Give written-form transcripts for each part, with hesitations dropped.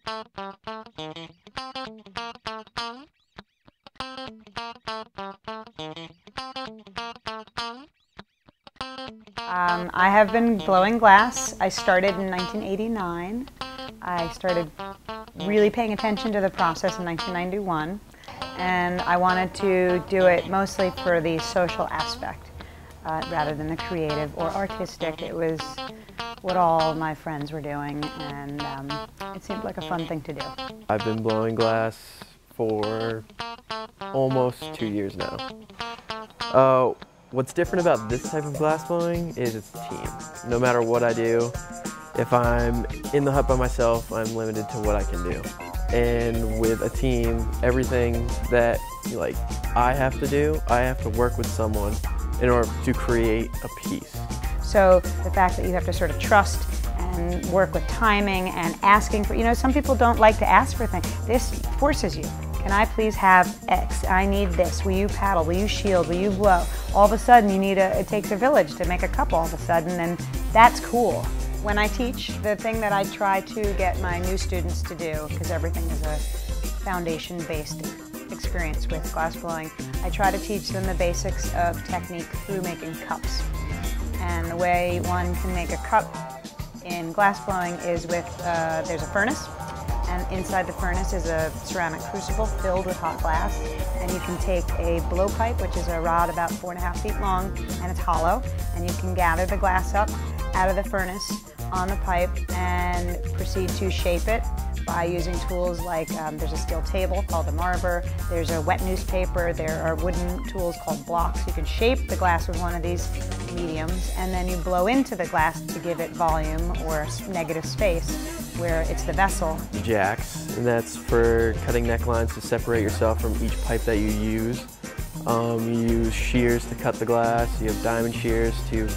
I have been blowing glass. I started in 1989. I started really paying attention to the process in 1991, and I wanted to do it mostly for the social aspect rather than the creative or artistic. It was what all my friends were doing, and it seemed like a fun thing to do. I've been blowing glass for almost 2 years now. What's different about this type of glass blowing is it's a team. No matter what I do, if I'm in the hut by myself, I'm limited to what I can do. And with a team, everything that I have to do, I have to work with someone in order to create a piece. So the fact that you have to sort of trust and work with timing and asking for, some people don't like to ask for things. This forces you. Can I please have X? I need this. Will you paddle? Will you shield? Will you blow? All of a sudden you need it takes a village to make a cup all of a sudden, and that's cool. When I teach, the thing that I try to get my new students to do, because everything is a foundation-based experience with glass blowing, I try to teach them the basics of technique through making cups. And the way one can make a cup in glass blowing is with, there's a furnace, and inside the furnace is a ceramic crucible filled with hot glass, and you can take a blowpipe, which is a rod about 4.5 feet long, and it's hollow, and you can gather the glass up out of the furnace on the pipe and proceed to shape it by using tools like, there's a steel table called a marber, there's a wet newspaper, there are wooden tools called blocks. You can shape the glass with one of these mediums, and then you blow into the glass to give it volume or negative space, where it's the vessel. Jacks, and that's for cutting necklines to separate yourself from each pipe that you use. You use shears to cut the glass, you have diamond shears to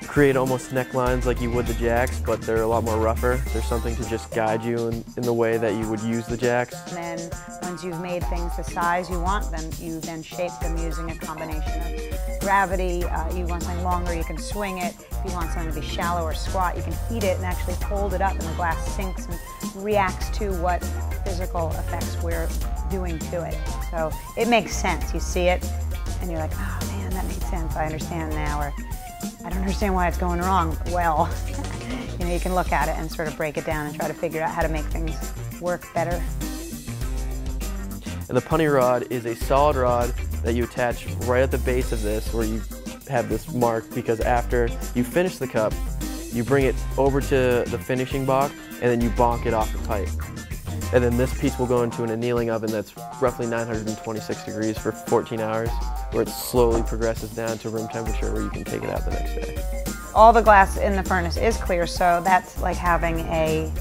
create almost necklines like you would the jacks, but they're a lot more rougher. There's something to just guide you in the way that you would use the jacks. And then once you've made things the size you want them, you then shape them using a combination of gravity. You want something longer, you can swing it. If you want something to be shallow or squat, you can heat it and actually hold it up, and the glass sinks and reacts to what physical effects we're doing to it. So it makes sense. You see it and you're like, oh man, that makes sense. I understand now. Or I don't understand why it's going wrong. Well, you can look at it and sort of break it down and try to figure out how to make things work better. And the punny rod is a solid rod that you attach right at the base of this, where you have this mark, because after you finish the cup, you bring it over to the finishing block and then you bonk it off the pipe. And then this piece will go into an annealing oven that's roughly 926 degrees for 14 hours, where it slowly progresses down to room temperature where you can take it out the next day. All the glass in the furnace is clear, so that's like having a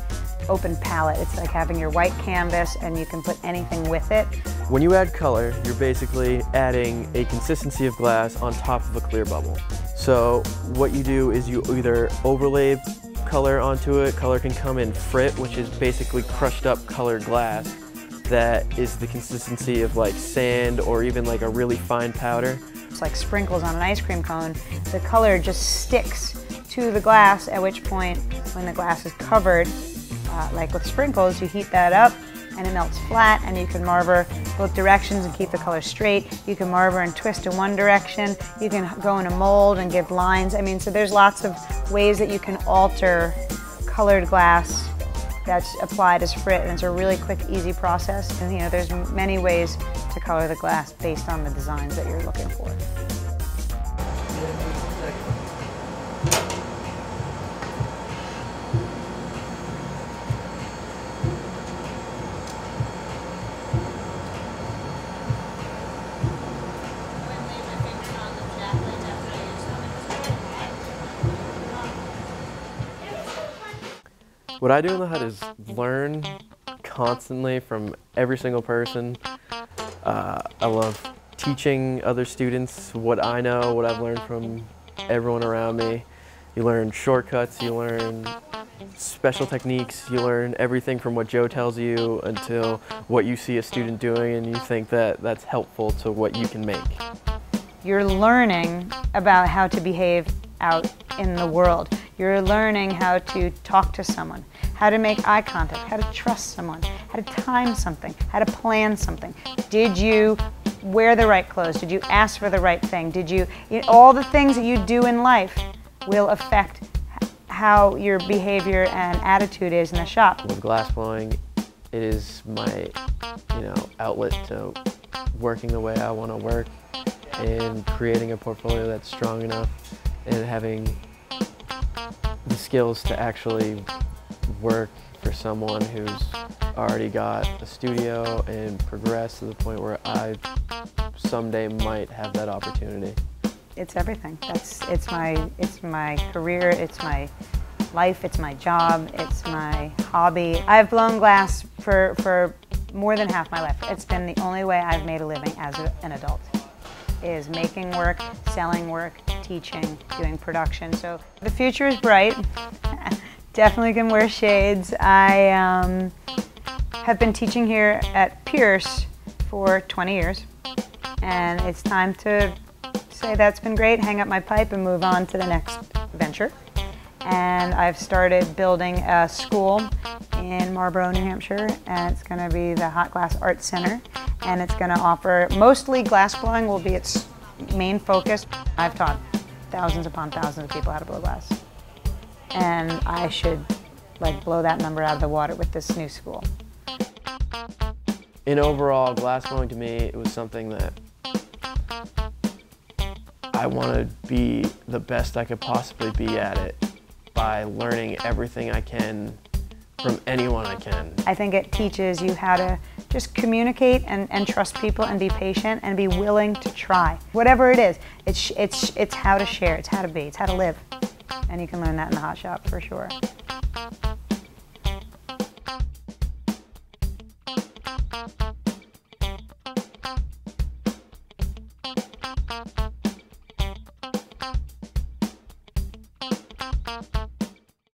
open palette. It's like having your white canvas and you can put anything with it. When you add color, you're basically adding a consistency of glass on top of a clear bubble. So what you do is you either overlay color onto it. Color can come in frit, which is basically crushed up colored glass that is the consistency of like sand or even like a really fine powder. It's like sprinkles on an ice cream cone. The color just sticks to the glass, at which point when the glass is covered, like with sprinkles, you heat that up and it melts flat, and you can marber both directions and keep the color straight. You can marber and twist in one direction. You can go in a mold and give lines. I mean, so there's lots of ways that you can alter colored glass that's applied as frit, and it's a really quick, easy process. And there's many ways to color the glass based on the designs that you're looking for. What I do in the hut is learn constantly from every single person. I love teaching other students what I know, what I've learned from everyone around me. You learn shortcuts, you learn special techniques, you learn everything from what Joe tells you until what you see a student doing and you think that that's helpful to what you can make. You're learning about how to behave out in the world. You're learning how to talk to someone. how to make eye contact, how to trust someone, how to time something, how to plan something. Did you wear the right clothes? Did you ask for the right thing? All the things that you do in life will affect how your behavior and attitude is in the shop. With glassblowing, it is my, outlet to working the way I want to work and creating a portfolio that's strong enough and having the skills to actually work for someone who's already got a studio and progress to the point where I someday might have that opportunity. It's everything. It's my career, it's my life, it's my job, it's my hobby. I've blown glass for more than half my life. It's been the only way I've made a living as an adult, is making work, selling work, teaching, doing production. So the future is bright. Definitely can wear shades. I have been teaching here at Pierce for 20 years, and it's time to say that's been great, hang up my pipe and move on to the next venture. And I've started building a school in Marlborough, New Hampshire, and it's going to be the Hot Glass Arts Center, and it's going to offer, mostly glass blowing will be its main focus. I've taught thousands upon thousands of people how to blow glass, and I should blow that number out of the water with this new school. In overall, glass blowing to me, it was something that I want to be the best I could possibly be at it by learning everything I can from anyone I can. I think it teaches you how to just communicate and trust people and be patient and be willing to try. Whatever it is, it's how to share, it's how to be, it's how to live. And you can learn that in the hot shop for sure.